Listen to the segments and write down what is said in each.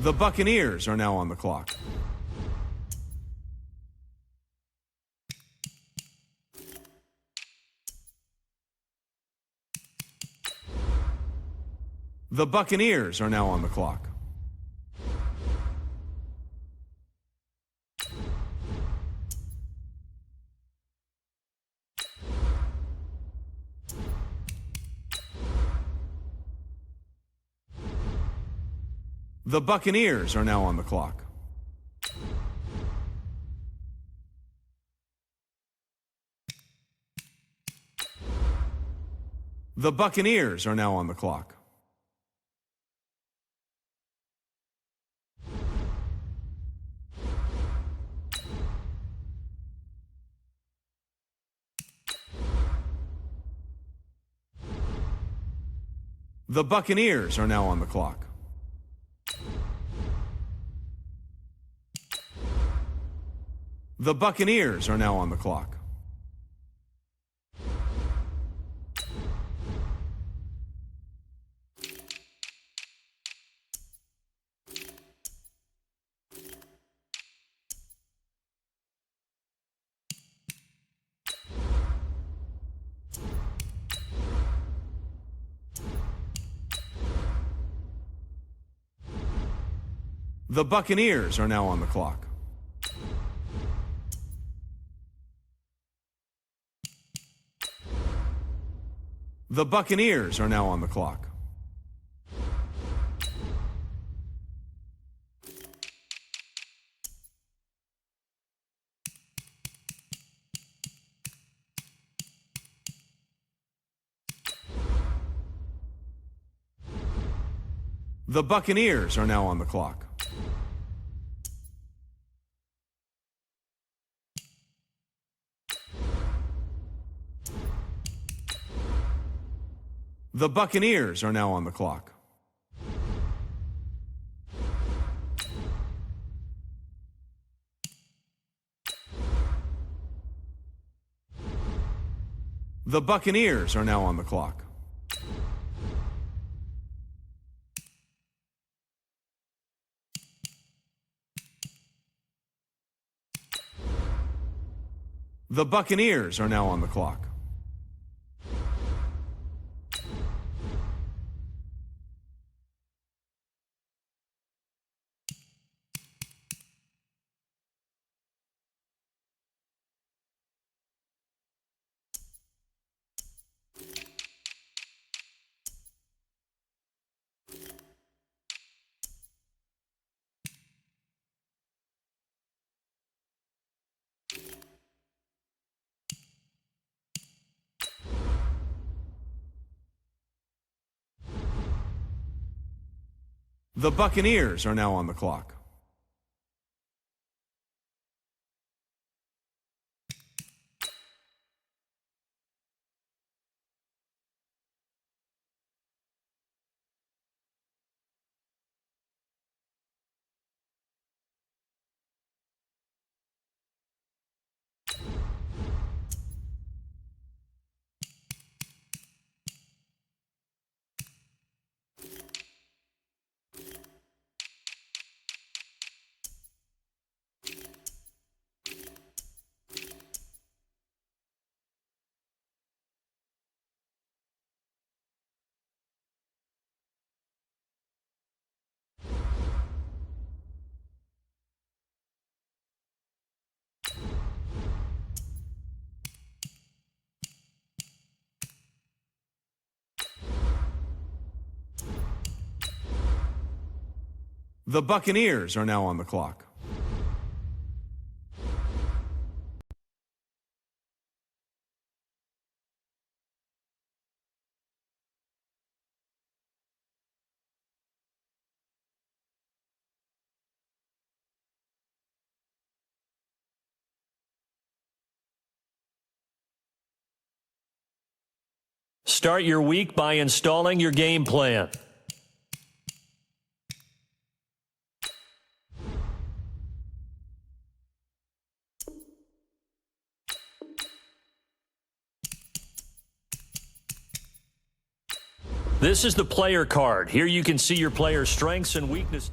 The Buccaneers are now on the clock. The Buccaneers are now on the clock. The Buccaneers are now on the clock. The Buccaneers are now on the clock. The Buccaneers are now on the clock. The Buccaneers are now on the clock. The Buccaneers are now on the clock. The Buccaneers are now on the clock. The Buccaneers are now on the clock. The Buccaneers are now on the clock. The Buccaneers are now on the clock. The Buccaneers are now on the clock. The Buccaneers are now on the clock. The Buccaneers are now on the clock. Start your week by installing your game plan. This is the player card. Here you can see your player's strengths and weaknesses.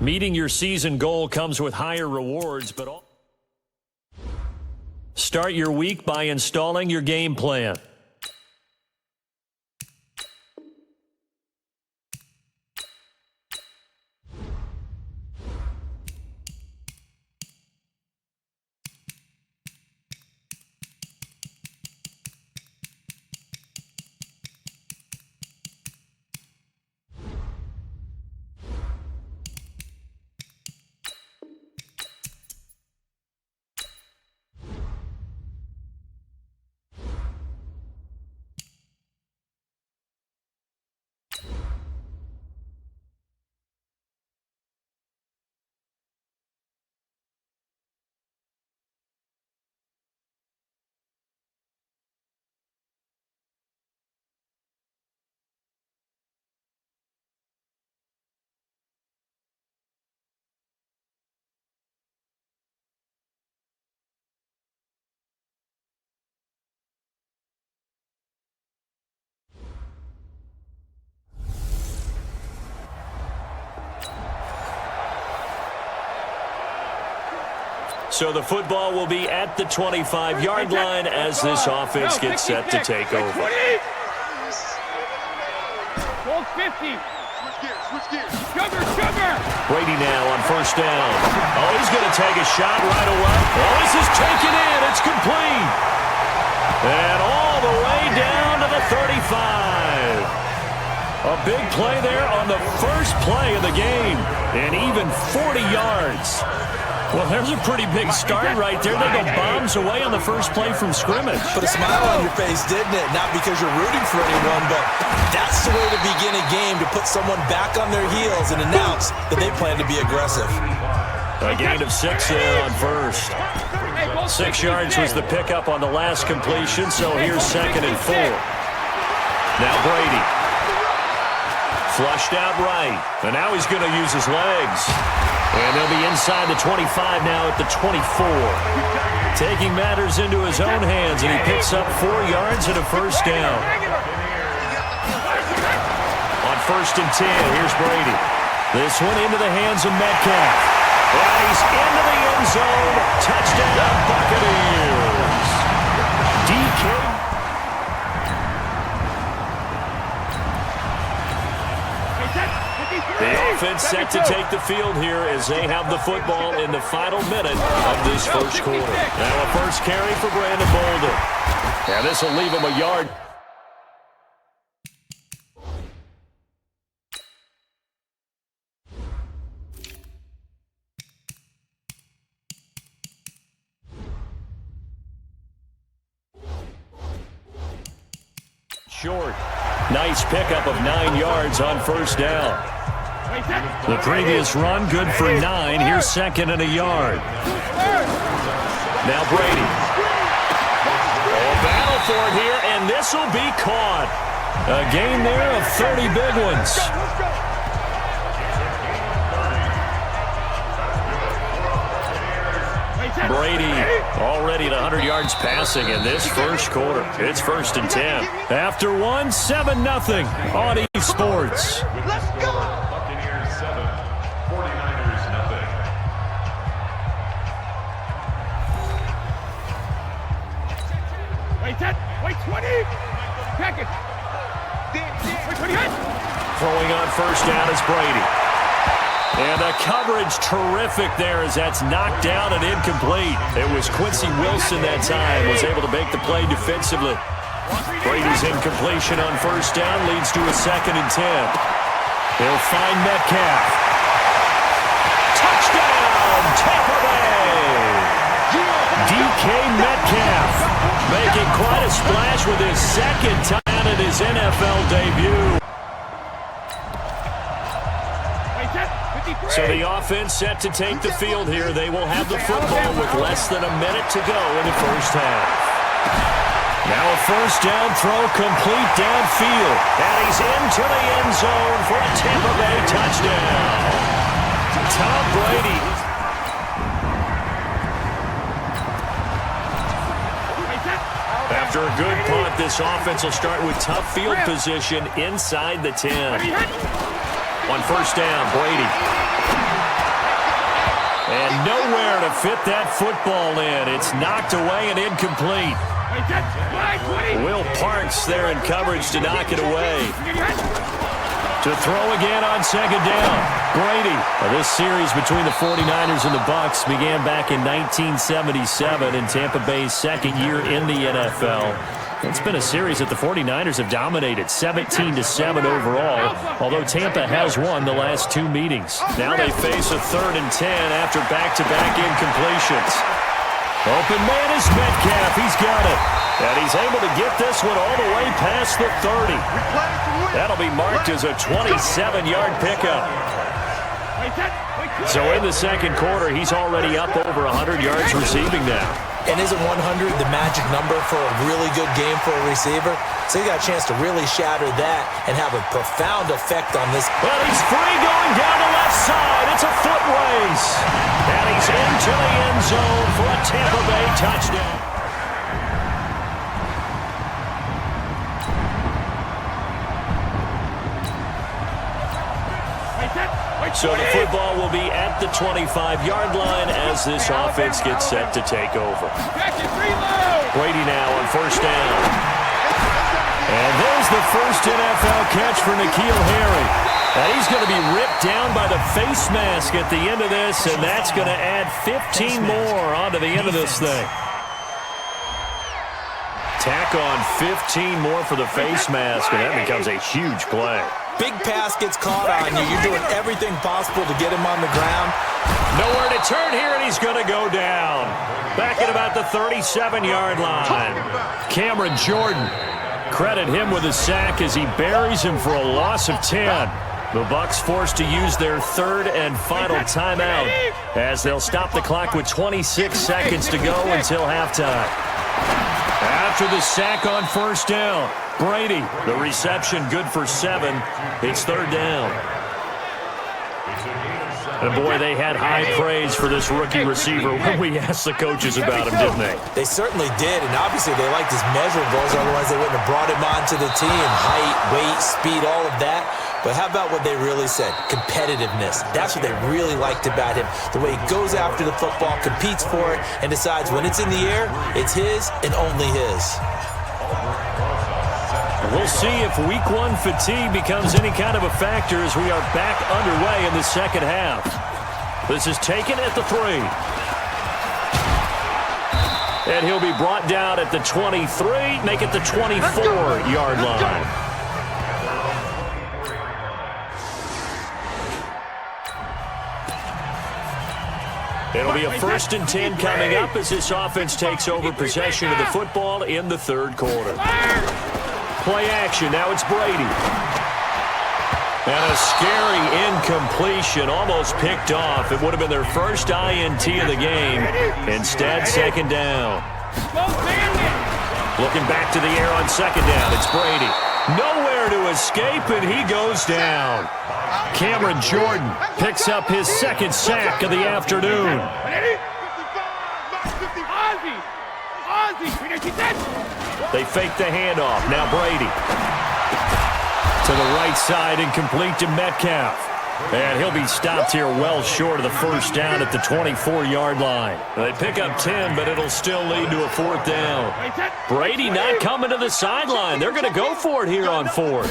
Meeting your season goal comes with higher rewards, but start your week by installing your game plan. So the football will be at the 25-yard line as this offense gets set to take over. 50. Switch gears. Cover. Brady now on first down. Oh, he's going to take a shot right away. Oh, this is taken in. It's complete. And all the way down to the 35. A big play there on the first play of the game. And even 40 yards. Well, there's a pretty big start right there. They go bombs away on the first play from scrimmage. Put a smile on your face, didn't it? Not because you're rooting for anyone, but that's the way to begin a game, to put someone back on their heels and announce that they plan to be aggressive. A gain of 6 there on first. 6 yards was the pickup on the last completion, so here's 2nd and 4. Now Brady. Flushed out right, and now he's going to use his legs. And they'll be inside the 25 now at the 24. Taking matters into his own hands, and he picks up 4 yards and a first down. On 1st and 10, here's Brady. This one into the hands of Metcalf. And he's into the end zone. Touchdown, Buccaneers. DK. The offense set to take the field here as they have the football in the final minute of this first quarter. Now a first carry for Brandon Bolden. Yeah, this will leave him a yard. Short. Nice pickup of 9 yards on first down. The previous run, good for 9. Here's 2nd and a yard. Now Brady. Oh, battle for it here, and this will be caught. A gain there of 30 big ones. Brady already at 100 yards passing in this first quarter. It's 1st and 10. After one, 7-0 on E Sports. Let's go. Buccaneers 7, 49ers nothing. Wait 20. Pack it. Wait 20. Throwing on first down is Brady. And the coverage terrific there as that's knocked down and incomplete. It was Quincy Wilson that time was able to make the play defensively. Brady's incompletion on first down leads to a 2nd and 10. He'll find Metcalf. Touchdown, Tampa Bay! DK Metcalf making quite a splash with his 2nd time at his NFL debut. So the offense set to take the field here. They will have the football with less than a minute to go in the first half. Now a first down throw complete downfield. And he's into the end zone for a Tampa Bay touchdown. Tom Brady. After a good punt, this offense will start with tough field position inside the 10. On first down, Brady. And nowhere to fit that football in. It's knocked away and incomplete. Will Parks there in coverage to knock it away. To throw again on second down. Brady. Now, this series between the 49ers and the Bucs began back in 1977 in Tampa Bay's second year in the NFL. It's been a series that the 49ers have dominated, 17-7 overall, although Tampa has won the last two meetings. Now they face a 3rd and 10 after back-to-back incompletions. Open man is Metcalf. He's got it. And he's able to get this one all the way past the 30. That'll be marked as a 27-yard pickup. So in the second quarter, he's already up over 100 yards receiving now. And isn't 100 the magic number for a really good game for a receiver? So he got a chance to really shatter that and have a profound effect on this. Well, he's free going down the left side. It's a foot race. And he's into the end zone for a Tampa Bay touchdown. So the football will be at the 25-yard line as this offense gets set to take over. Brady now on first down. And there's the first NFL catch for N'Keal Harry. And he's going to be ripped down by the face mask at the end of this, and that's going to add 15 more onto the end of this thing. Tack on 15 more for the face mask, and that becomes a huge play. Big pass gets caught on you. You're doing everything possible to get him on the ground. Nowhere to turn here, and he's going to go down. Back at about the 37-yard line. Cameron Jordan. Credit him with a sack as he buries him for a loss of 10. The Bucs forced to use their 3rd and final timeout as they'll stop the clock with 26 seconds to go until halftime. After the sack on first down, Brady, the reception good for 7. It's 3rd down. And boy, they had high praise for this rookie receiver when we asked the coaches about him, didn't they? They certainly did, and obviously they liked his measurables, otherwise they wouldn't have brought him onto the team. Height, weight, speed, all of that. But how about what they really said? Competitiveness. That's what they really liked about him. The way he goes after the football, competes for it, and decides when it's in the air, it's his and only his. We'll see if week 1 fatigue becomes any kind of a factor as we are back underway in the second half. This is taken at the 3. And he'll be brought down at the 23, make it the 24-yard line. It'll be a 1st and 10 coming up as this offense takes over possession of the football in the 3rd quarter. Play action, now it's Brady. And a scary incompletion, almost picked off. It would have been their first INT of the game. Instead, 2nd down. Looking back to the air on 2nd down, it's Brady. Nowhere to escape, and he goes down. Cameron Jordan picks up his 2nd sack of the afternoon. They fake the handoff. Now Brady. To the right side and complete to Metcalf. And he'll be stopped here well short of the first down at the 24-yard line. They pick up 10, but it'll still lead to a 4th down. Brady not coming to the sideline. They're going to go for it here on 4th.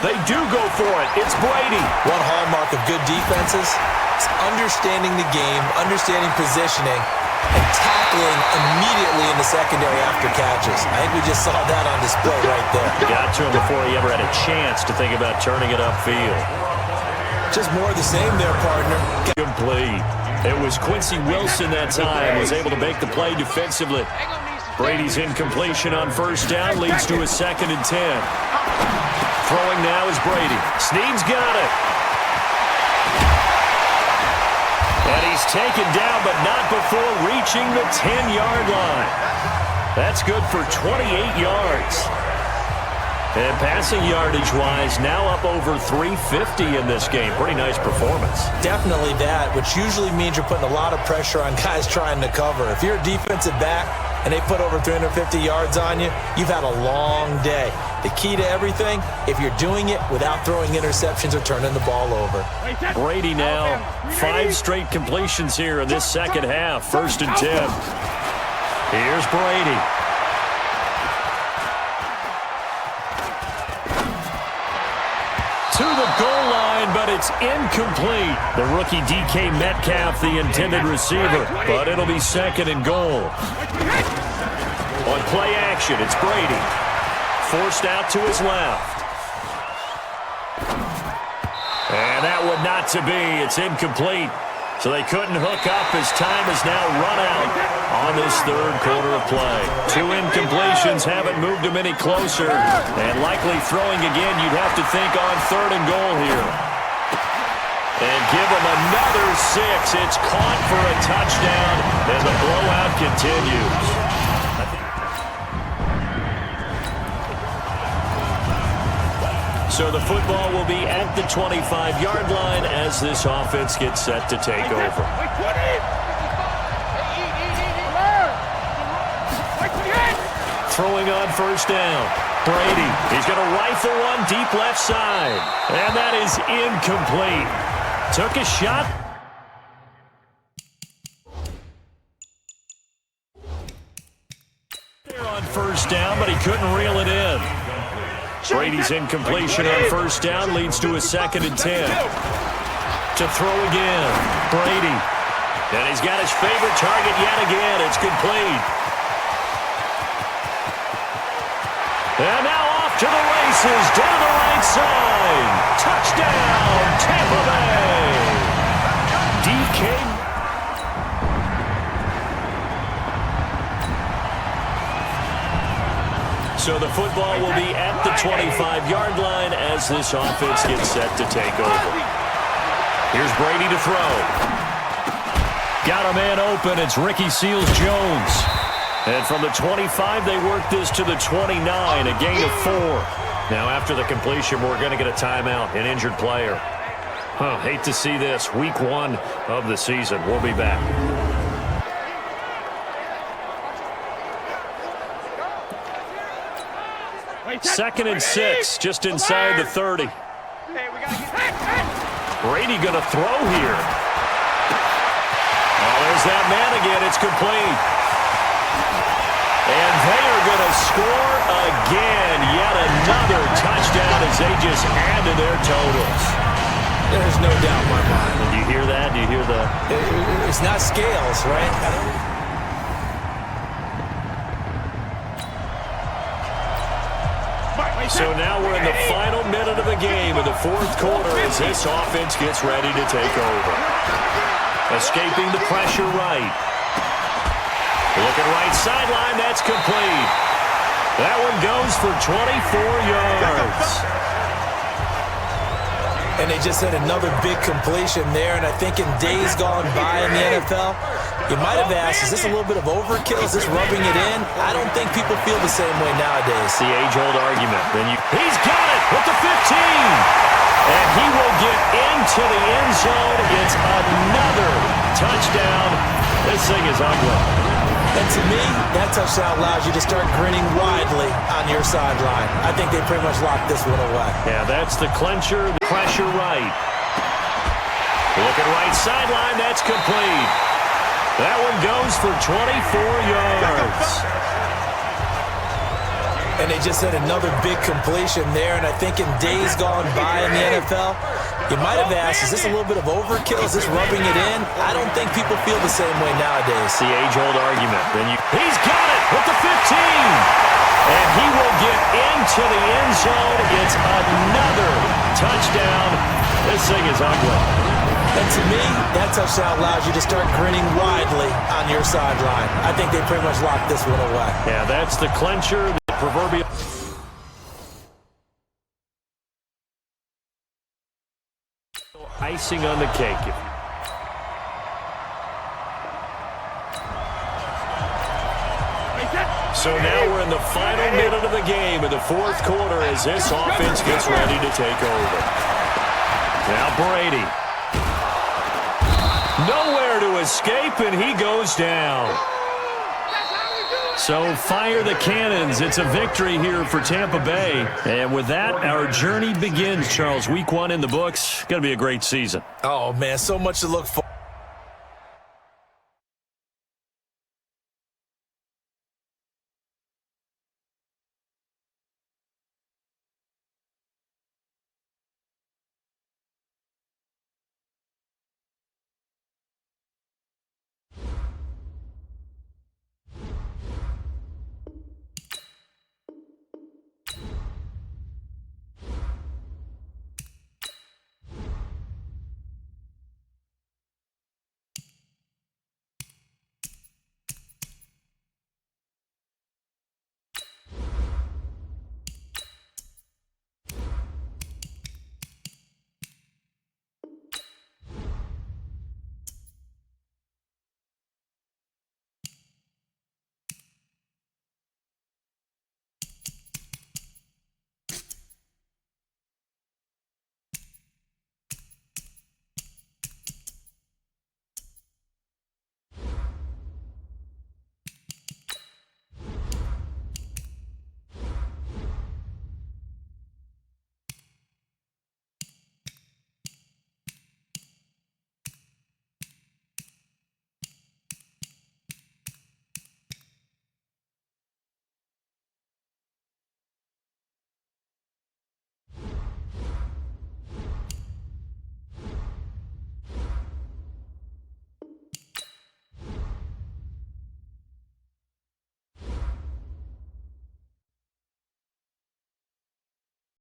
They do go for it. It's Brady. One hallmark of good defenses is understanding the game, understanding positioning, and tackling immediately in the secondary after catches. I think we just saw that on display right there. Got to him before he ever had a chance to think about turning it upfield. Just more of the same there, partner. Complete. It was Quincy Wilson that time, was able to make the play defensively. Brady's incompletion on first down leads to a 2nd and 10. Throwing now is Brady. Snead's got it. And he's taken down, but not before reaching the 10-yard line. That's good for 28 yards. And passing yardage-wise, now up over 350 in this game. Pretty nice performance. Definitely that, which usually means you're putting a lot of pressure on guys trying to cover. If you're a defensive back and they put over 350 yards on you, you've had a long day. The key to everything, if you're doing it without throwing interceptions or turning the ball over. Brady now, 5 straight completions here in this second half. 1st and 10. Here's Brady. To the goal line, but it's incomplete. The rookie DK Metcalf, the intended receiver, but it'll be 2nd and goal. On play action, it's Brady. Forced out to his left. And that would not to be. It's incomplete. So they couldn't hook up as time has now run out on this 3rd quarter of play. 2 incompletions haven't moved them any closer. And likely throwing again, you'd have to think on 3rd and goal here. And give them another 6. It's caught for a touchdown, and the blowout continues. So the football will be at the 25-yard line as this offense gets set to take over. Throwing on 1st down. Brady, he's going to rifle one deep left side. And that is incomplete. Took a shot. There on 1st down, but he couldn't reel it in. Brady's incompletion on 1st down leads to a 2nd and 10. To throw again. Brady. And he's got his favorite target yet again. It's complete. And now off to the races. Down the right side. Touchdown, Tampa Bay. DK. So the football will be at the 25-yard line as this offense gets set to take over. Here's Brady to throw. Got a man open. It's Ricky Seals-Jones. And from the 25, they work this to the 29, a gain of 4. Now after the completion, we're going to get a timeout, an injured player. Hate to see this. Week 1 of the season. We'll be back. 2nd and 6, just inside the 30. Brady going to throw here. Oh, there's that man again. It's complete. And they are going to score again. Yet another touchdown as they just add to their totals. There's no doubt in my mind. Do you hear that? Do you hear the... It's not scales, right? So now we're in the final minute of the game in the 4th quarter as this offense gets ready to take over. Escaping the pressure right. Looking right sideline, that's complete. That one goes for 24 yards. And they just had another big completion there, and I think in days gone by in the NFL, you might have asked, is this a little bit of overkill? Is this rubbing it in? I don't think people feel the same way nowadays. The age-old argument. He's got it with the 15. And he will get into the end zone. It's another touchdown. This thing is ugly. And to me, that touchdown allows you to start grinning widely on your sideline. I think they pretty much locked this one away. Yeah, that's the clincher. The pressure right. Looking right sideline. That's complete. That one goes for 24 yards. And they just had another big completion there, and I think in days gone by in the NFL, you might have asked, is this a little bit of overkill? Is this rubbing it in? I don't think people feel the same way nowadays. The age-old argument. He's got it with the 15. And he will get into the end zone. It's another touchdown. This thing is ugly. And to me, that touchdown allows you to start grinning widely on your sideline. I think they pretty much locked this one away. Yeah, that's the clincher, the proverbial. Icing on the cake. So now we're in the final minute of the game in the 4th quarter as this offense gets ready to take over. Now Brady. Nowhere to escape, and he goes down. So fire the cannons. It's a victory here for Tampa Bay. And with that, our journey begins, Charles. Week 1 in the books. Going to be a great season. Oh, man, so much to look forward